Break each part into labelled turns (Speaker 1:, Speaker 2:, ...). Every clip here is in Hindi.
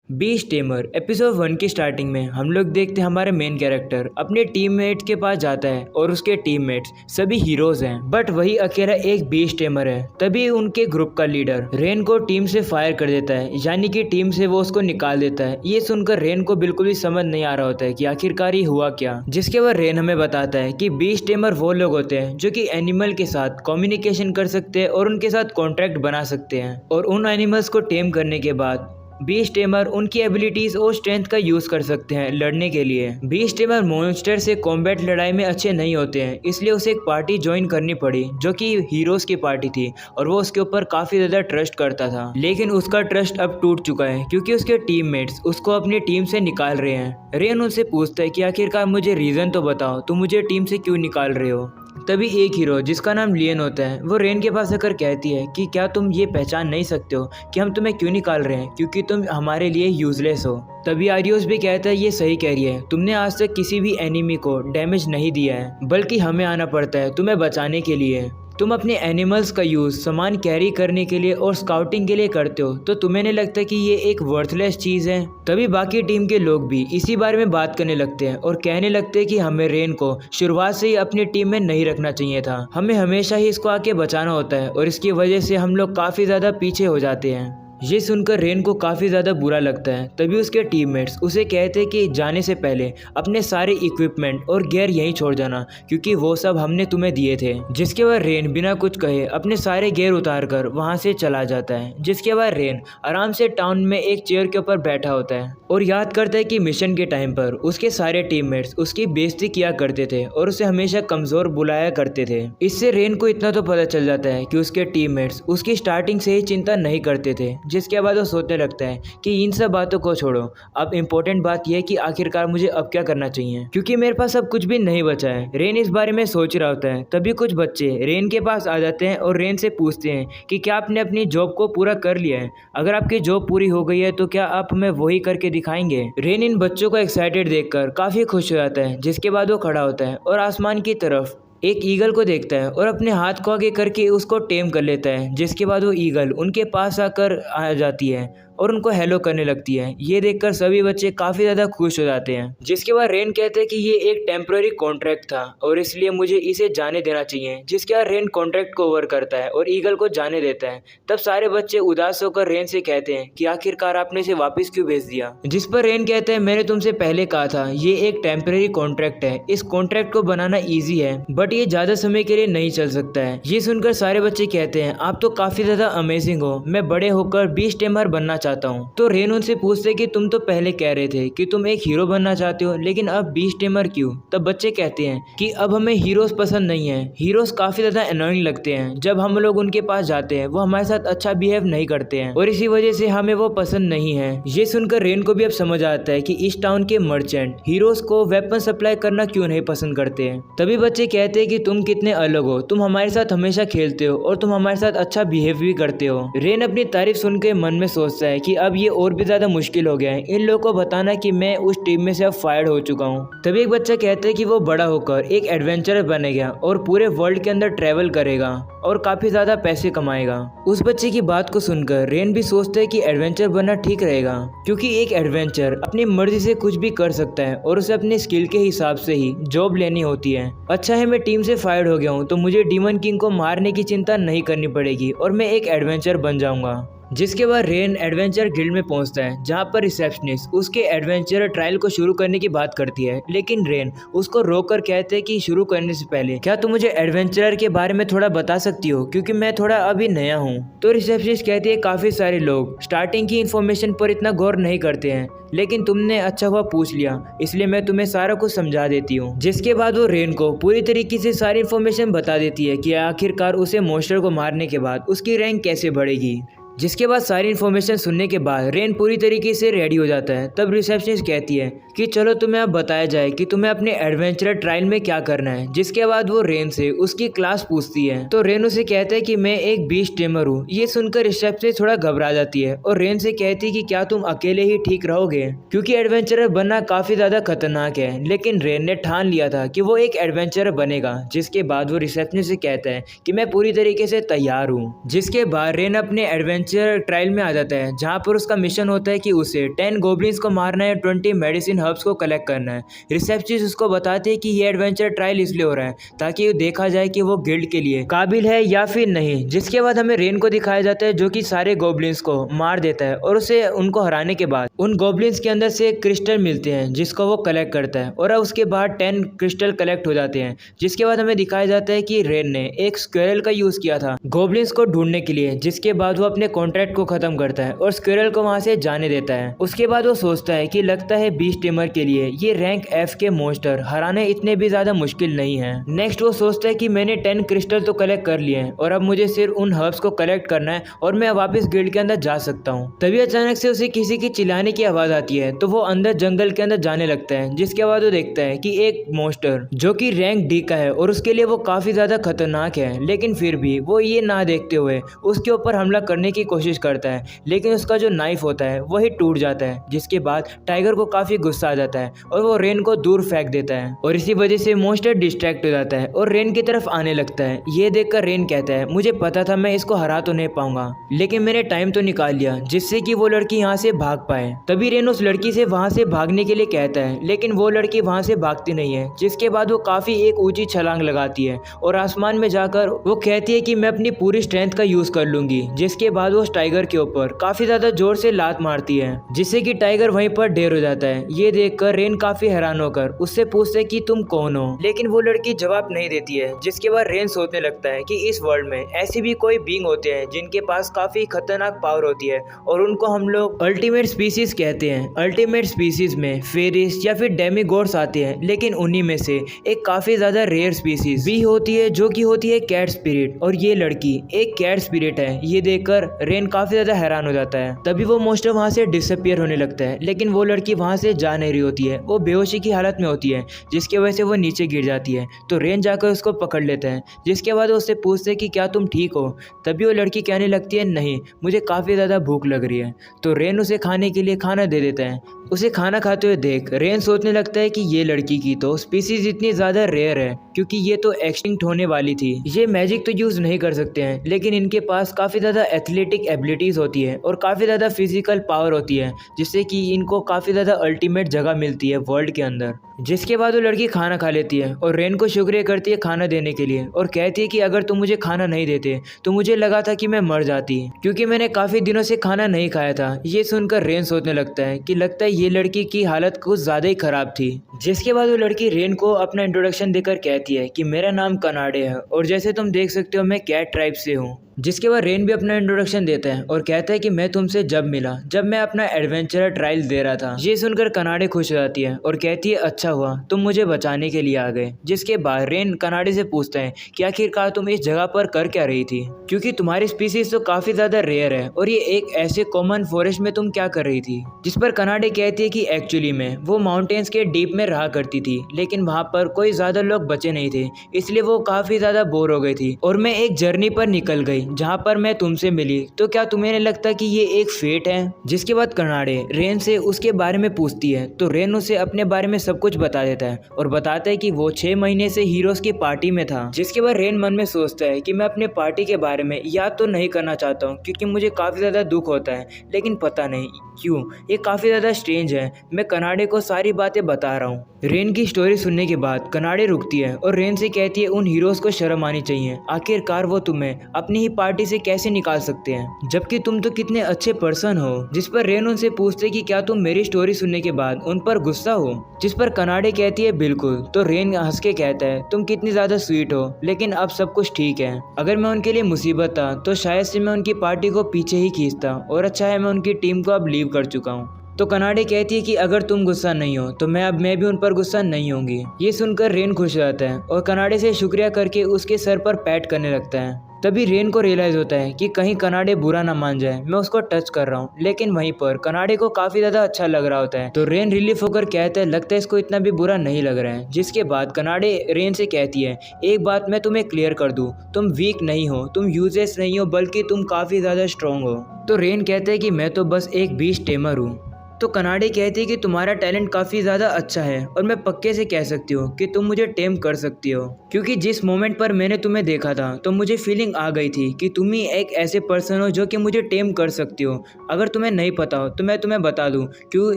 Speaker 1: बीस्ट टेमर एपिसोड 1 की स्टार्टिंग में हम लोग देखते हैं हमारे मेन कैरेक्टर अपने टीममेट्स के पास जाता है और उसके टीममेट्स सभी हीरोज हैं, बट वही अकेला एक बीस्ट टेमर है। तभी उनके ग्रुप का लीडर रेन को टीम से फायर कर देता है, यानी कि टीम से वो उसको निकाल देता है। ये सुनकर रेन को बिल्कुल भी समझ नहीं आ रहा होता है कि आखिरकार ये हुआ क्या। जिसके बाद रेन हमें बताता है कि बीस्ट टेमर वो लोग होते हैं जो कि एनिमल के साथ कम्युनिकेशन कर सकते हैं और उनके साथ कॉन्ट्रैक्ट बना सकते हैं, और उन एनिमल्स को टेम करने के बाद बीस्ट टेमर उनकी एबिलिटीज और स्ट्रेंथ का यूज कर सकते हैं लड़ने के लिए। बीस्ट टेमर मॉन्स्टर से कॉम्बैट लड़ाई में अच्छे नहीं होते हैं, इसलिए उसे एक पार्टी ज्वाइन करनी पड़ी जो कि हीरोज की पार्टी थी, और वो उसके ऊपर काफी ज्यादा ट्रस्ट करता था। लेकिन उसका ट्रस्ट अब टूट चुका है क्योंकि उसके टीममेट्स उसको अपनी टीम से निकाल रहे हैं। रेन उनसे पूछता है कि आखिरकार मुझे रीजन तो बताओ, तुम मुझे टीम से क्यों निकाल रहे हो। तभी एक हीरो जिसका नाम लियन होता है वो रेन के पास आकर कहती है कि क्या तुम ये पहचान नहीं सकते हो कि हम तुम्हें क्यों निकाल रहे हैं, क्योंकि तुम हमारे लिए यूजलेस हो। तभी आरियोस भी कहता है ये सही कह रही है, तुमने आज तक किसी भी एनिमी को डैमेज नहीं दिया है, बल्कि हमें आना पड़ता है तुम्हें बचाने के लिए। तुम अपने एनिमल्स का यूज सामान कैरी करने के लिए और स्काउटिंग के लिए करते हो, तो तुम्हें नहीं लगता कि ये एक वर्थलेस चीज है। तभी बाकी टीम के लोग भी इसी बारे में बात करने लगते हैं और कहने लगते हैं कि हमें रेन को शुरुआत से ही अपनी टीम में नहीं रखना चाहिए था, हमें हमेशा ही इसको आके बचाना होता है, और इसकी वजह से हम लोग काफी ज्यादा पीछे हो जाते हैं। ये सुनकर रेन को काफ़ी ज़्यादा बुरा लगता है। तभी उसके टीममेट्स उसे कहते हैं कि जाने से पहले अपने सारे इक्विपमेंट और गियर यहीं छोड़ जाना, क्योंकि वो सब हमने तुम्हें दिए थे। जिसके बाद रेन बिना कुछ कहे अपने सारे गियर उतार कर वहाँ से चला जाता है। जिसके बाद रेन आराम से टाउन में एक चेयर के ऊपर बैठा होता है और याद करता है कि मिशन के टाइम पर उसके सारे टीममेट्स उसकी बेइज्जती किया करते थे और उसे हमेशा कमज़ोर बुलाया करते थे। इससे रेन को इतना तो पता चल जाता है कि उसके टीममेट्स उसकी स्टार्टिंग से ही चिंता नहीं करते थे। जिसके बाद वो सोचने लगता है कि इन सब बातों को छोड़ो, अब इम्पोर्टेंट बात यह है कि आखिरकार मुझे अब क्या करना चाहिए, क्योंकि मेरे पास अब कुछ भी नहीं बचा है। रेन इस बारे में सोच रहा होता है। तभी कुछ बच्चे रेन के पास आ जाते हैं और रेन से पूछते हैं कि क्या आपने अपनी जॉब को पूरा कर लिया है, अगर आपकी जॉब पूरी हो गई है तो क्या आप हमें वही करके दिखाएंगे। रेन इन बच्चों को एक्साइटेड देखकर काफी खुश हो जाता है। जिसके बाद वो खड़ा होता है और आसमान की तरफ एक ईगल को देखता है और अपने हाथ को आगे करके उसको टेम कर लेता है। जिसके बाद वो ईगल उनके पास आकर आ जाती है और उनको हेलो करने लगती है। ये देखकर सभी बच्चे काफ़ी ज़्यादा खुश हो जाते हैं। जिसके बाद रेन कहते हैं कि ये एक टेम्पररी कॉन्ट्रैक्ट था और इसलिए मुझे इसे जाने देना चाहिए। जिसके बाद रेन कॉन्ट्रैक्ट को ओवर करता है और ईगल को जाने देता है। तब सारे बच्चे उदास होकर रेन से कहते हैं कि आखिरकार आपने इसे वापस क्यों भेज दिया। जिस पर रेन कहते हैं मैंने तुमसे पहले कहा था ये एक टेम्पररी कॉन्ट्रैक्ट है, इस कॉन्ट्रैक्ट को बनाना ईजी है, बट ये ज़्यादा समय के लिए नहीं चल सकता है। ये सुनकर सारे बच्चे कहते हैं आप तो काफ़ी ज़्यादा अमेजिंग हो, मैं बड़े होकर बीस्ट टेमर बनना चाहता हूँ। तो रेन उनसे पूछते कि तुम तो पहले कह रहे थे कि तुम एक हीरो बनना चाहते हो, लेकिन अब बीस्ट टेमर क्यों। तब बच्चे कहते हैं कि अब हमें हीरोज पसंद नहीं है, हीरोज काफी ज्यादा एनोइंग लगते हैं, जब हम लोग उनके पास जाते हैं वो हमारे साथ अच्छा बिहेव नहीं करते हैं और इसी वजह से हमें वो पसंद नहीं है। ये सुनकर रेन को भी अब समझ आता है कि इस टाउन के मर्चेंट हीरोज को वेपन सप्लाई करना क्यों नहीं पसंद करते हैं। तभी बच्चे कहते हैं कि तुम कितने अलग हो, तुम हमारे साथ हमेशा खेलते हो और तुम हमारे साथ अच्छा बिहेव भी करते हो। रेन अपनी तारीफ सुन के मन में सोचता है कि अब ये और भी ज्यादा मुश्किल हो गया है इन लोगों को बताना कि मैं उस टीम में से अब फायर्ड हो चुका हूँ। तभी एक बच्चा कहता है कि वो बड़ा होकर एक एडवेंचरर बनेगा और पूरे वर्ल्ड के अंदर ट्रेवल करेगा और काफी ज्यादा पैसे कमाएगा। उस बच्चे की बात को सुनकर रेन भी सोचता है कि एडवेंचर बनना ठीक रहेगा, क्योंकि एक एडवेंचर अपनी मर्जी से कुछ भी कर सकता है और उसे अपने स्किल के हिसाब से ही जॉब लेनी होती है। अच्छा है मैं टीम से फायर्ड हो गया हूँ तो मुझे डीमन किंग को मारने की चिंता नहीं करनी पड़ेगी और मैं एक एडवेंचर बन जाऊंगा। जिसके बाद रेन एडवेंचर गिल्ड में पहुंचता है, जहां पर रिसेप्शनिस्ट उसके एडवेंचर ट्रायल को शुरू करने की बात करती है, लेकिन रेन उसको रोककर कहते हैं कि शुरू करने से पहले क्या तुम मुझे एडवेंचरर के बारे में थोड़ा बता सकती हो, क्योंकि मैं थोड़ा अभी नया हूं। तो रिसेप्शनिस्ट कहती है काफी सारे लोग स्टार्टिंग की इन्फॉर्मेशन पर इतना गौर नहीं करते हैं, लेकिन तुमने अच्छा हुआ पूछ लिया, इसलिए मैं तुम्हें सारा कुछ समझा देती हूँ। जिसके बाद वो रेन को पूरी तरीके से सारी इन्फॉर्मेशन बता देती है कि आखिरकार उसे मॉन्स्टर को मारने के बाद उसकी रैंक कैसे बढ़ेगी। जिसके बाद सारी इन्फॉर्मेशन सुनने के बाद रेन पूरी तरीके से रेडी हो जाता है। तब रिसेप्शनिस्ट कहती है कि चलो तुम्हें अब बताया जाए कि तुम्हें अपने एडवेंचरर ट्रायल में क्या करना है। जिसके बाद वो रेन से उसकी क्लास पूछती है, तो रेन उसे कहता है कि मैं एक बीस्ट टेमर हूँ। ये सुनकर रिसेप्शनिस्ट थोड़ा घबरा जाती है और रेन से कहती है कि क्या तुम अकेले ही ठीक रहोगे, क्योंकि एडवेंचरर बनना काफी ज्यादा खतरनाक है। लेकिन रेन ने ठान लिया था कि वो एक एडवेंचरर बनेगा। जिसके बाद वो रिसेप्शनिस्ट से कहता है कि मैं पूरी तरीके से तैयार हूँ। जिसके बाद रेन अपने एडवेंचर एडवेंचर ट्रायल में आ जाता है, जहाँ पर उसका मिशन होता है कि उसे 10 गोब्लिन्स को मारना है, 20 मेडिसिन हर्ब्स को कलेक्ट करना है। रिसेप्शनिस्ट उसको बताते हैं कि ये एडवेंचर ट्रायल इसलिए हो रहा है ताकि देखा जाए कि वो गिल्ड के लिए काबिल है या फिर नहीं। जिसके बाद हमें रेन को दिखाया जाता है जो कि सारे गोब्लिन्स को मार देता है और उसे उनको हराने के बाद उन गोब्लिन्स के अंदर से क्रिस्टल मिलते हैं जिसको वो कलेक्ट करता है और उसके बाद 10 क्रिस्टल कलेक्ट हो जाते हैं। जिसके बाद हमें दिखाया जाता है कि रेन ने एक स्क्विरल का यूज किया था गोब्लिन्स को ढूंढने के लिए, जिसके बाद वो अपने कॉन्ट्रैक्ट को खत्म करता है और स्क्विरल को वहां से जाने देता है। उसके बाद वो सोचता है कि लगता है बीस्ट टेमर के लिए ये रैंक F के मॉन्स्टर हराने इतने भी ज्यादा मुश्किल नहीं है। नेक्स्ट वो सोचता है कि मैंने 10 क्रिस्टल तो कलेक्ट कर लिए हैं और अब मुझे सिर्फ उन हर्ब्स को कलेक्ट करना है और मैं वापस गिल्ड के अंदर जा सकता हूँ। तभी अचानक से उसे किसी की चिल्लाने की आवाज आती है तो वो अंदर जंगल के अंदर जाने लगता है। जिसके बाद वो देखता है कि एक मॉन्स्टर जो कि रैंक D का है और उसके लिए वो काफी ज्यादा खतरनाक है, लेकिन फिर भी वो ये ना देखते हुए उसके ऊपर हमला करने की कोशिश करता है, लेकिन उसका जो नाइफ होता है वही टूट जाता है। जिसके बाद टाइगर को काफी गुस्सा आ जाता है और वो रेन को दूर फेंक देता है और इसी वजह से मॉन्स्टर डिस्ट्रैक्ट हो जाता है और रेन की तरफ आने लगता है। ये देखकर रेन कहता है मुझे पता था मैं इसको हरा तो नहीं पाऊंगा, लेकिन मैंने टाइम तो निकाल लिया जिससे कि वो लड़की यहाँ से भाग पाए। तभी रेन उस लड़की से वहां से भागने के लिए कहता है, लेकिन वो लड़की वहां से भागती नहीं है। जिसके बाद वो काफी एक ऊंची छलांग लगाती है और आसमान में जाकर वो कहती है कि मैं अपनी पूरी स्ट्रेंथ का यूज कर लूंगी। जिसके बाद वो टाइगर के ऊपर काफी ज्यादा जोर से लात मारती है जिससे कि टाइगर वहीं पर ढेर हो जाता है। ये देखकर रेन काफी हैरान होकर उससे पूछते कि तुम कौन हो, लेकिन वो लड़की जवाब नहीं देती है। जिसके बाद रेन सोचने लगता है कि इस वर्ल्ड में ऐसी भी कोई बीइंग होते हैं जिनके पास काफी खतरनाक पावर होती है और उनको हम लोग अल्टीमेट स्पीसीज कहते हैं। अल्टीमेट स्पीसीज में फेरिस या फिर डेमीगॉड्स आते हैं, लेकिन उन्हीं में से एक काफी ज्यादा रेयर स्पीसीज भी होती है जो कि होती है कैट स्पिरिट, और ये लड़की एक कैट स्पिरिट है। ये देखकर रेन काफी ज्यादा हैरान हो जाता है। तभी वो मॉन्स्टर वहां से डिसअपियर होने लगता है, लेकिन वो लड़की वहां से जा नहीं रही होती है, वो बेहोशी की हालत में होती है जिसकी वजह से वो नीचे गिर जाती है। तो रेन जाकर उसको पकड़ लेता है। जिसके बाद वो उससे पूछते हैं कि क्या तुम ठीक हो। तभी वो लड़की कहने लगती है नहीं, मुझे काफी ज्यादा भूख लग रही है। तो रेन उसे खाने के लिए खाना दे देता है। उसे खाना खाते हुए देख रेन सोचने लगता है कि ये लड़की की तो स्पीसीज इतनी ज्यादा रेयर है क्योंकि ये तो एक्सटिंक्ट होने वाली थी। ये मैजिक तो यूज नहीं कर सकते हैं, लेकिन इनके पास काफी ज्यादा एथलेटिक एबिलिटीज होती है और काफी ज्यादा फिजिकल पावर होती है, जिससे कि इनको काफी ज्यादा अल्टीमेट जगह मिलती है वर्ल्ड के अंदर। जिसके बाद वो लड़की खाना खा लेती है और रेन को शुक्रिया करती है खाना देने के लिए और कहती है कि अगर तुम मुझे खाना नहीं देते तो मुझे लगा था कि मैं मर जाती, क्योंकि मैंने काफी दिनों से खाना नहीं खाया था। ये सुनकर रेन सोचने लगता है कि लगता है ये लड़की की हालत कुछ ज्यादा ही खराब थी। जिसके बाद वो लड़की रेन को अपना इंट्रोडक्शन देकर कहती है कि मेरा नाम कनाडे है और जैसे तुम देख सकते हो मैं कैट ट्राइब से हूँ। जिसके बाद रेन भी अपना इंट्रोडक्शन देता है और कहता है कि मैं तुमसे जब मिला जब मैं अपना एडवेंचर ट्रायल दे रहा था। ये सुनकर कनाडे खुश हो जाती है और कहती है अच्छा हुआ तुम मुझे बचाने के लिए आ गए। जिसके बाद रेन कनाडे से पूछता है कि आखिरकार तुम इस जगह पर कर क्या रही थी, क्योंकि तुम्हारी स्पीसीज तो काफी ज्यादा रेयर है और ये एक ऐसे कॉमन फॉरेस्ट में तुम क्या कर रही थी। जिस पर कनाडे कहती है कि एक्चुअली में वो माउंटेन्स के डीप में रहा करती थी, लेकिन वहाँ पर कोई ज्यादा लोग बचे नहीं थे, इसलिए वो काफी ज्यादा बोर हो गई थी और मैं एक जर्नी पर निकल गई जहाँ पर मैं तुमसे मिली। तो क्या तुम्हें नहीं लगता कि ये एक फेट है। जिसके बाद कनाडे रेन से उसके बारे में पूछती है तो रेन उसे अपने बारे में सब कुछ बता देता है और बताता है कि वो 6 महीने से हीरोज की पार्टी में था। जिसके बाद रेन मन में सोचता है कि मैं अपने पार्टी के बारे में याद तो नहीं करना चाहता हूँ क्योंकि मुझे काफी ज्यादा दुख होता है, लेकिन पता नहीं क्यों ये काफी ज्यादा स्ट्रेंज है। मैं कनाडे को सारी बातें बता रहा हूँ। रेन की स्टोरी सुनने के बाद कनाडे रुकती है और रेन से कहती है उन हीरोज को शर्म आनी चाहिए, आखिरकार वो तुम्हें अपनी ही पार्टी से कैसे निकाल सकते हैं जबकि तुम तो कितने अच्छे पर्सन हो। जिस पर रेन उनसे पूछते कि क्या तुम मेरी स्टोरी सुनने के बाद उन पर गुस्सा हो। जिस पर कनाडे कहती है बिल्कुल। तो रेन हंस के कहता है तुम कितनी ज्यादा स्वीट हो, लेकिन अब सब कुछ ठीक है। अगर मैं उनके लिए मुसीबत था तो शायद से मैं उनकी पार्टी को पीछे ही खींचता, और अच्छा है मैं उनकी टीम को अब लीव कर चुका हूँ। तो कनाडे कहती है कि अगर तुम गुस्सा नहीं हो तो मैं भी उन पर गुस्सा नहीं होंगी। ये सुनकर रेन खुश हो जाता है और कनाडे से शुक्रिया करके उसके सर पर पैट करने लगता है। तभी रेन को रियलाइज होता है कि कहीं कनाडे बुरा ना मान जाए मैं उसको टच कर रहा हूँ, लेकिन वहीं पर कनाडे को काफी ज्यादा अच्छा लग रहा होता है। तो रेन रिलीफ होकर कहता है लगता है इसको इतना भी बुरा नहीं लग रहा है। जिसके बाद कनाडे रेन से कहती है एक बात मैं तुम्हें क्लियर कर दूं, तुम वीक नहीं हो, तुम यूजलेस नहीं हो, बल्कि तुम काफी ज्यादा स्ट्रॉन्ग हो। तो रेन कहता है कि मैं तो बस एक बीस्ट टेमर हूँ। तो कनाडे कहती है कि तुम्हारा टैलेंट काफ़ी ज़्यादा अच्छा है और मैं पक्के से कह सकती हूँ कि तुम मुझे टेम कर सकती हो, क्योंकि जिस मोमेंट पर मैंने तुम्हें देखा था तो मुझे फीलिंग आ गई थी कि तुम ही एक ऐसे पर्सन हो जो कि मुझे टेम कर सकती हो। अगर तुम्हें नहीं पता हो तो मैं तुम्हें बता दूँ, क्यों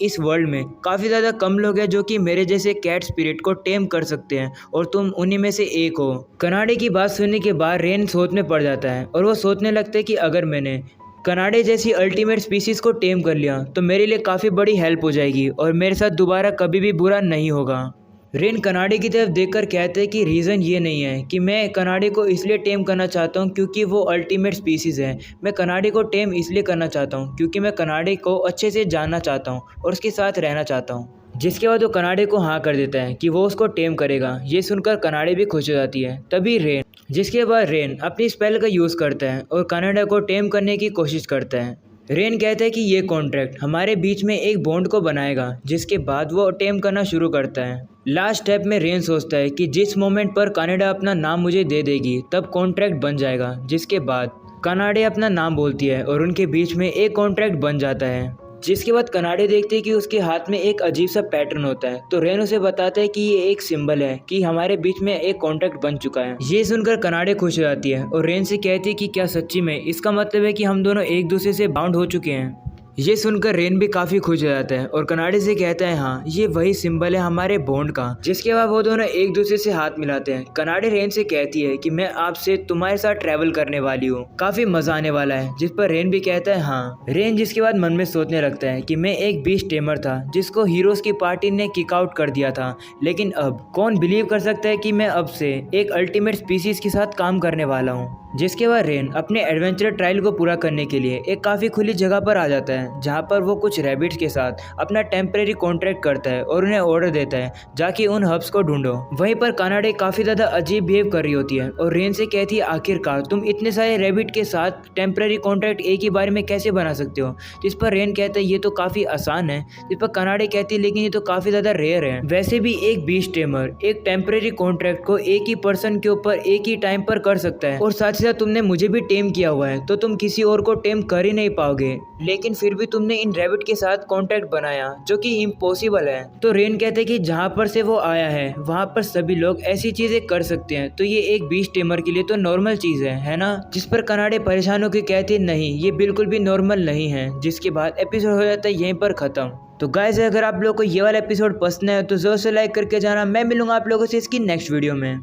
Speaker 1: इस वर्ल्ड में काफ़ी ज़्यादा कम लोग हैं जो कि मेरे जैसे कैट स्पिरिट को टेम कर सकते हैं और तुम उन्हीं में से एक हो। कनाडे की बात सुनने के बाद रेन सोच में पड़ जाता है और वो सोचने लगता है कि अगर मैंने कनाडे जैसी अल्टीमेट स्पीसीज को टेम कर लिया तो मेरे लिए काफ़ी बड़ी हेल्प हो जाएगी और मेरे साथ दोबारा कभी भी बुरा नहीं होगा। रेन कनाडे की तरफ देखकर कहते हैं कि रीज़न ये नहीं है कि मैं कनाडे को इसलिए टेम करना चाहता हूँ क्योंकि वो अल्टीमेट स्पीसीज़ है। मैं कनाडे को टेम इसलिए करना चाहता हूँ क्योंकि मैं कनाडे को अच्छे से जानना चाहता हूँ और उसके साथ रहना चाहता हूँ। जिसके बाद वो कनाडे को हाँ कर देता है कि वो उसको टेम करेगा। ये सुनकर कनाडे भी खुश हो जाती है। तभी जिसके बाद रेन अपनी स्पेल का यूज़ करता है और कनाडा को टेम करने की कोशिश करता है। रेन कहता है कि ये कॉन्ट्रैक्ट हमारे बीच में एक बॉन्ड को बनाएगा, जिसके बाद वो टेम करना शुरू करता है। लास्ट स्टेप में रेन सोचता है कि जिस मोमेंट पर कनाडा अपना नाम मुझे दे देगी तब कॉन्ट्रैक्ट बन जाएगा। जिसके बाद कनाडा अपना नाम बोलती है और उनके बीच में एक कॉन्ट्रैक्ट बन जाता है। जिसके बाद कनाडे देखते हैं कि उसके हाथ में एक अजीब सा पैटर्न होता है, तो रेन उसे बताता है कि ये एक सिंबल है कि हमारे बीच में एक कॉन्ट्रैक्ट बन चुका है। ये सुनकर कनाडे खुश हो जाती है और रेन से कहती है कि क्या सच्ची में इसका मतलब है कि हम दोनों एक दूसरे से बाउंड हो चुके हैं। ये सुनकर रेन भी काफ़ी खुश हो जाता है और कनाडे से कहता है हाँ ये वही सिंबल है हमारे बॉन्ड का। जिसके बाद वो दोनों एक दूसरे से हाथ मिलाते हैं। कनाडे रेन से कहती है कि मैं आपसे तुम्हारे साथ ट्रैवल करने वाली हूँ, काफ़ी मज़ा आने वाला है। जिस पर रेन भी कहता है हाँ। रेन जिसके बाद मन में सोचने लगता है कि मैं एक बीस्ट टेमर था जिसको हीरोज़ की पार्टी ने किक आउट कर दिया था, लेकिन अब कौन बिलीव कर सकता है कि मैं अब से एक अल्टीमेट स्पीसीज के साथ काम करने वाला हूँ। जिसके बाद रेन अपने एडवेंचर ट्रायल को पूरा करने के लिए एक काफ़ी खुली जगह पर आ जाता है, जहाँ पर वो कुछ रैबिट्स के साथ अपना टेम्परेरी कॉन्ट्रैक्ट करता है और उन्हें ऑर्डर देता है जाके उन हब्स को ढूंढो। वहीं पर कनाडे काफ़ी ज़्यादा अजीब बिहेव कर रही होती है और रेन से कहती है आखिरकार तुम इतने सारे रैबिट के साथ टेम्परेरी कॉन्ट्रैक्ट एक ही बार में कैसे बना सकते हो। जिस पर रेन कहता है ये तो काफ़ी आसान है। जिस पर कनाडे कहती है लेकिन ये तो काफ़ी ज़्यादा रेयर है। वैसे भी एक बीस्ट टेमर एक टेम्परेरी कॉन्ट्रैक्ट को एक ही पर्सन के ऊपर एक ही टाइम पर कर सकता है, और साथ तुमने मुझे भी टेम किया हुआ है तो तुम किसी और को टेम कर ही नहीं पाओगे, लेकिन फिर भी तुमने इन रैबिट के साथ कॉन्टैक्ट बनाया जो कि इम्पॉसिबल है। तो रेन कहते हैं कि जहाँ पर से वो आया है वहाँ पर सभी लोग ऐसी चीजें कर सकते हैं, तो ये एक बीस्ट टेमर के लिए तो नॉर्मल चीज है ना। जिस पर कनाडे परेशान होकर कहते हैं नहीं ये बिल्कुल भी नॉर्मल नहीं है। जिसके बाद एपिसोड हो जाता है यहीं पर खत्म। तो गाइस अगर आप लोगों को ये वाला एपिसोड पसंद है तो जोर से लाइक करके जाना। मैं मिलूंगा आप लोगों से इसकी नेक्स्ट वीडियो में।